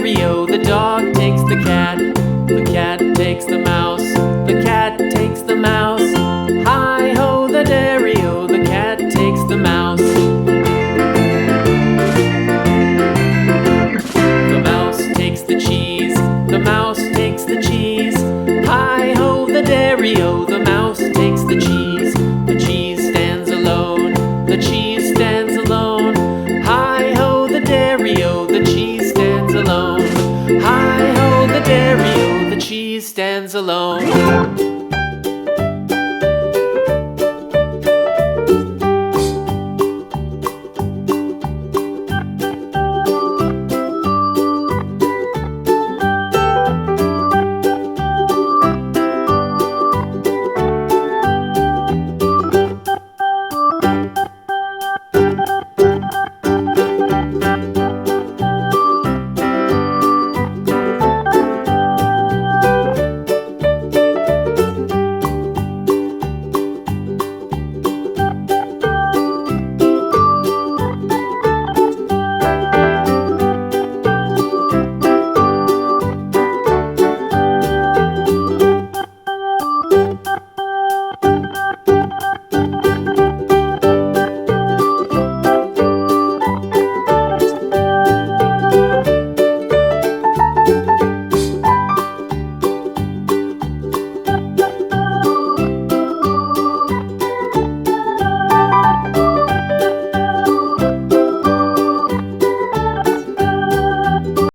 dairy-o, the dog takes the cat. The cat takes the mouse. The cat takes the mouse. Hi-ho, the dairy-o, the cat takes the mouse. The mouse takes the cheese. The mouse takes the cheese. Hi-ho, the dairy-o, the mouse takes the cheese. The cheese stands alone. The cheese stands alone. Hi-ho, the dairy-o, the cheese stands alone. Hi-ho, the dairy-o, the cheese stands alone.